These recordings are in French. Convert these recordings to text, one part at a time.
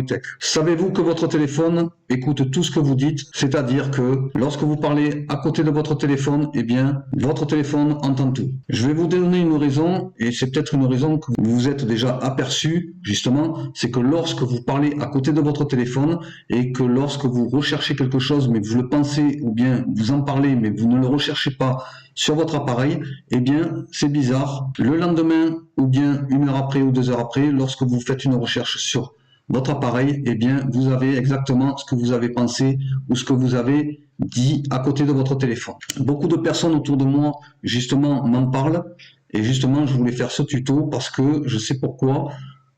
AppryTech. Savez-vous que votre téléphone écoute tout ce que vous dites? C'est-à-dire que lorsque vous parlez à côté de votre téléphone, eh bien, votre téléphone entend tout. Je vais vous donner une raison, et c'est peut-être une raison que vous vous êtes déjà aperçu, justement, c'est que lorsque vous parlez à côté de votre téléphone et que lorsque vous recherchez quelque chose, mais vous le pensez, ou bien vous en parlez, mais vous ne le recherchez pas sur votre appareil, eh bien, c'est bizarre. Le lendemain, ou bien 1 heure après ou 2 heures après, lorsque vous faites une recherche sur votre appareil, eh bien, vous avez exactement ce que vous avez pensé ou ce que vous avez dit à côté de votre téléphone. Beaucoup de personnes autour de moi, justement, m'en parlent. Et justement, je voulais faire ce tuto parce que je sais pourquoi.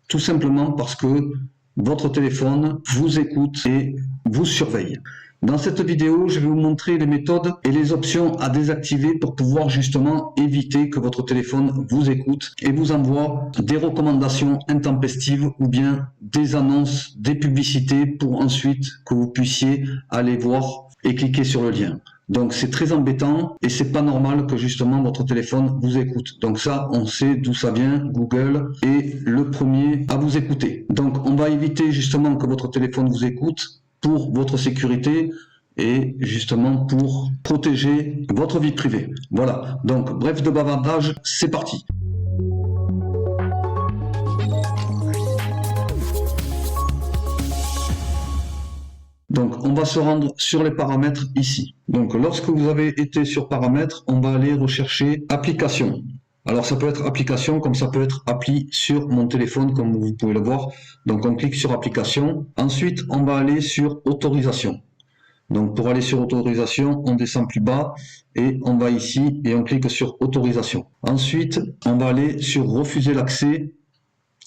Tout simplement parce que votre téléphone vous écoute et vous surveille. Dans cette vidéo, je vais vous montrer les méthodes et les options à désactiver pour pouvoir justement éviter que votre téléphone vous écoute et vous envoie des recommandations intempestives ou bien des annonces, des publicités pour ensuite que vous puissiez aller voir et cliquer sur le lien. Donc c'est très embêtant et c'est pas normal que justement votre téléphone vous écoute. Donc ça, on sait d'où ça vient. Google est le premier à vous écouter. Donc on va éviter justement que votre téléphone vous écoute pour votre sécurité et justement pour protéger votre vie privée. Voilà, donc bref de bavardage, c'est parti. Donc on va se rendre sur les paramètres ici. Donc lorsque vous avez été sur paramètres, on va aller rechercher application. Alors ça peut être application comme ça peut être appli sur mon téléphone comme vous pouvez le voir. Donc on clique sur application. Ensuite on va aller sur autorisation. Donc pour aller sur autorisation, on descend plus bas et on va ici et on clique sur autorisation. Ensuite on va aller sur refuser l'accès,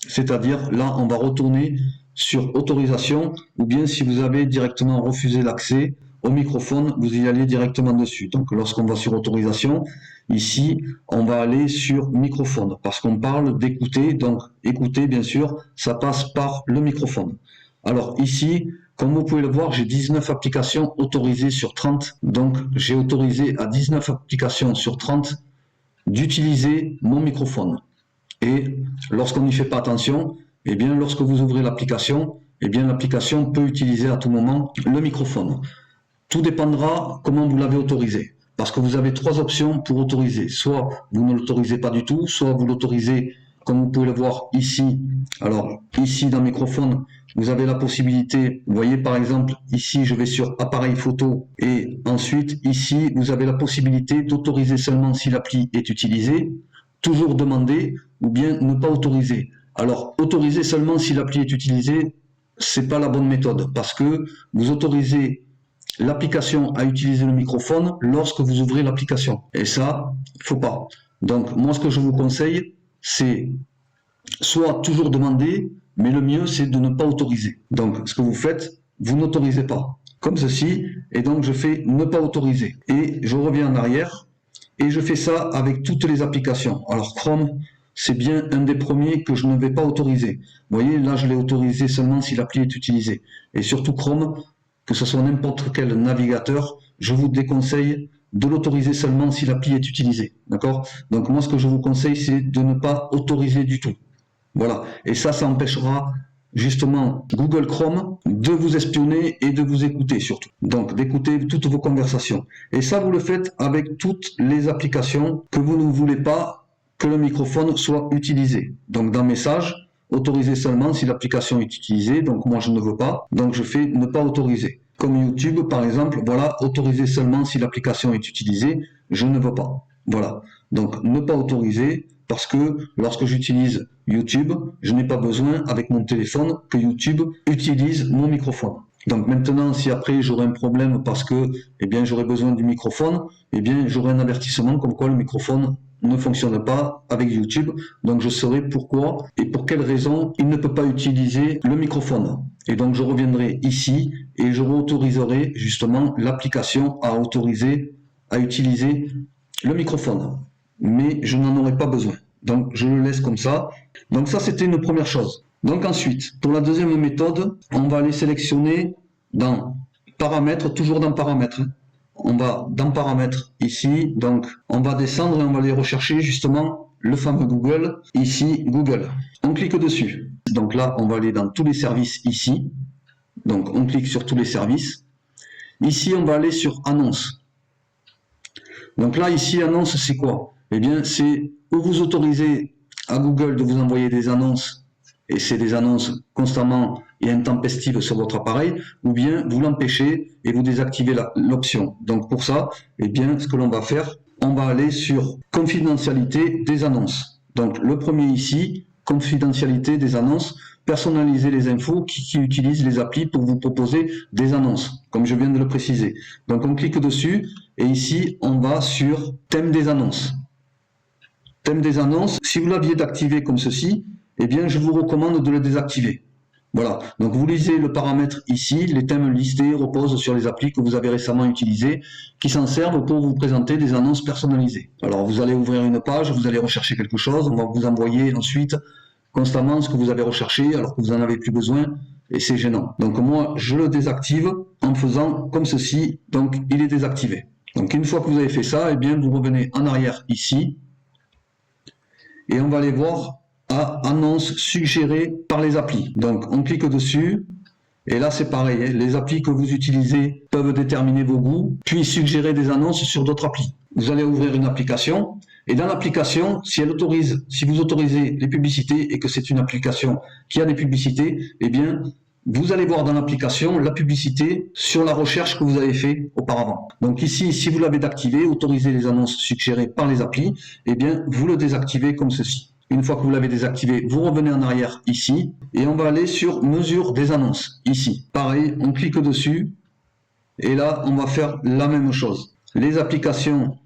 c'est-à-dire là on va retourner sur autorisation ou bien si vous avez directement refusé l'accès au microphone, vous y allez directement dessus. Donc lorsqu'on va sur autorisation, ici, on va aller sur microphone parce qu'on parle d'écouter. Donc écouter, bien sûr, ça passe par le microphone. Alors ici, comme vous pouvez le voir, j'ai 19 applications autorisées sur 30. Donc j'ai autorisé à 19 applications sur 30 d'utiliser mon microphone. Et lorsqu'on n'y fait pas attention, eh bien lorsque vous ouvrez l'application, eh bien l'application peut utiliser à tout moment le microphone. Tout dépendra comment vous l'avez autorisé. Parce que vous avez 3 options pour autoriser. Soit vous ne l'autorisez pas du tout, soit vous l'autorisez comme vous pouvez le voir ici. Alors ici dans microphone, vous avez la possibilité, vous voyez par exemple ici je vais sur appareil photo et ensuite ici vous avez la possibilité d'autoriser seulement si l'appli est utilisée, toujours demander ou bien ne pas autoriser. Alors autoriser seulement si l'appli est utilisée, c'est pas la bonne méthode parce que vous autorisez l'application à utiliser le microphone lorsque vous ouvrez l'application. Et ça, il ne faut pas. Donc, moi, ce que je vous conseille, c'est soit toujours demander, mais le mieux, c'est de ne pas autoriser. Donc, ce que vous faites, vous n'autorisez pas. Comme ceci, et donc je fais ne pas autoriser. Et je reviens en arrière, et je fais ça avec toutes les applications. Alors, Chrome, c'est bien un des premiers que je ne vais pas autoriser. Vous voyez, là, je l'ai autorisé seulement si l'appli est utilisée. Et surtout Chrome, que ce soit n'importe quel navigateur, je vous déconseille de l'autoriser seulement si l'appli est utilisée. D'accord? Donc moi, ce que je vous conseille, c'est de ne pas autoriser du tout. Voilà. Et ça empêchera justement Google Chrome de vous espionner et de vous écouter surtout. Donc d'écouter toutes vos conversations. Et ça, vous le faites avec toutes les applications que vous ne voulez pas que le microphone soit utilisé. Donc dans Messages, autoriser seulement si l'application est utilisée, donc moi je ne veux pas, donc je fais ne pas autoriser. Comme YouTube par exemple, voilà, autoriser seulement si l'application est utilisée, je ne veux pas. Voilà, donc ne pas autoriser parce que lorsque j'utilise YouTube, je n'ai pas besoin avec mon téléphone que YouTube utilise mon microphone. Donc maintenant, si après j'aurai un problème parce que eh bien j'aurai besoin du microphone, eh bien j'aurai un avertissement comme quoi le microphone ne fonctionne pas avec YouTube, donc je saurai pourquoi et pour quelle raison il ne peut pas utiliser le microphone. Et donc je reviendrai ici et je autoriserai justement l'application à utiliser le microphone. Mais je n'en aurai pas besoin. Donc je le laisse comme ça. Donc ça c'était une première chose. Donc ensuite, pour la deuxième méthode, on va aller sélectionner dans paramètres, toujours dans paramètres. On va dans paramètres ici, donc on va descendre et on va aller rechercher justement le fameux Google, ici Google. On clique dessus. Donc là, on va aller dans tous les services ici. Donc on clique sur tous les services. Ici, on va aller sur annonces. Donc là, ici, annonce, c'est quoi? Eh bien, c'est où vous autorisez à Google de vous envoyer des annonces, et c'est des annonces constamment et intempestives sur votre appareil, ou bien vous l'empêchez et vous désactivez l'option. Donc pour ça, eh bien, ce que l'on va faire, on va aller sur confidentialité des annonces. Donc le premier ici, confidentialité des annonces, personnaliser les infos qui utilisent les applis pour vous proposer des annonces, comme je viens de le préciser. Donc on clique dessus et ici on va sur thème des annonces. Thème des annonces, si vous l'aviez d'activer comme ceci, eh bien je vous recommande de le désactiver. Voilà, donc vous lisez le paramètre ici, les thèmes listés reposent sur les applis que vous avez récemment utilisées, qui s'en servent pour vous présenter des annonces personnalisées. Alors vous allez ouvrir une page, vous allez rechercher quelque chose, on va vous envoyer ensuite constamment ce que vous avez recherché alors que vous n'en avez plus besoin et c'est gênant. Donc moi je le désactive en faisant comme ceci, donc il est désactivé. Donc une fois que vous avez fait ça, eh bien vous revenez en arrière ici et on va aller voir à annonces suggérées par les applis. Donc on clique dessus et là c'est pareil, hein, les applis que vous utilisez peuvent déterminer vos goûts puis suggérer des annonces sur d'autres applis. Vous allez ouvrir une application et dans l'application, si vous autorisez les publicités et que c'est une application qui a des publicités, eh bien vous allez voir dans l'application la publicité sur la recherche que vous avez fait auparavant. Donc ici, si vous l'avez activé, autoriser les annonces suggérées par les applis, eh bien vous le désactivez comme ceci. Une fois que vous l'avez désactivé, vous revenez en arrière ici et on va aller sur mesure des annonces ici. Pareil, on clique dessus et là on va faire la même chose. Les applications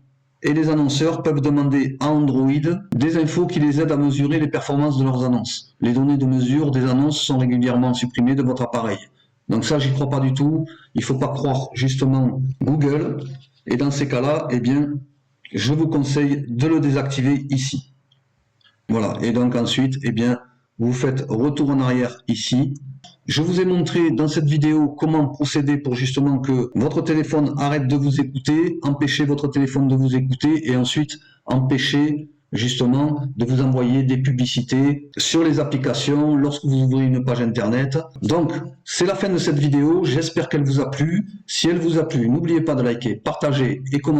et les annonceurs peuvent demander à Android des infos qui les aident à mesurer les performances de leurs annonces. Les données de mesure des annonces sont régulièrement supprimées de votre appareil. Donc ça, j'y crois pas du tout. Il ne faut pas croire justement Google. Et dans ces cas-là, eh bien, je vous conseille de le désactiver ici. Voilà. Et donc ensuite, eh bien, vous faites retour en arrière ici. Je vous ai montré dans cette vidéo comment procéder pour justement que votre téléphone arrête de vous écouter, empêcher votre téléphone de vous écouter et ensuite empêcher justement de vous envoyer des publicités sur les applications lorsque vous ouvrez une page internet. Donc c'est la fin de cette vidéo, j'espère qu'elle vous a plu. Si elle vous a plu, n'oubliez pas de liker, partager et commenter.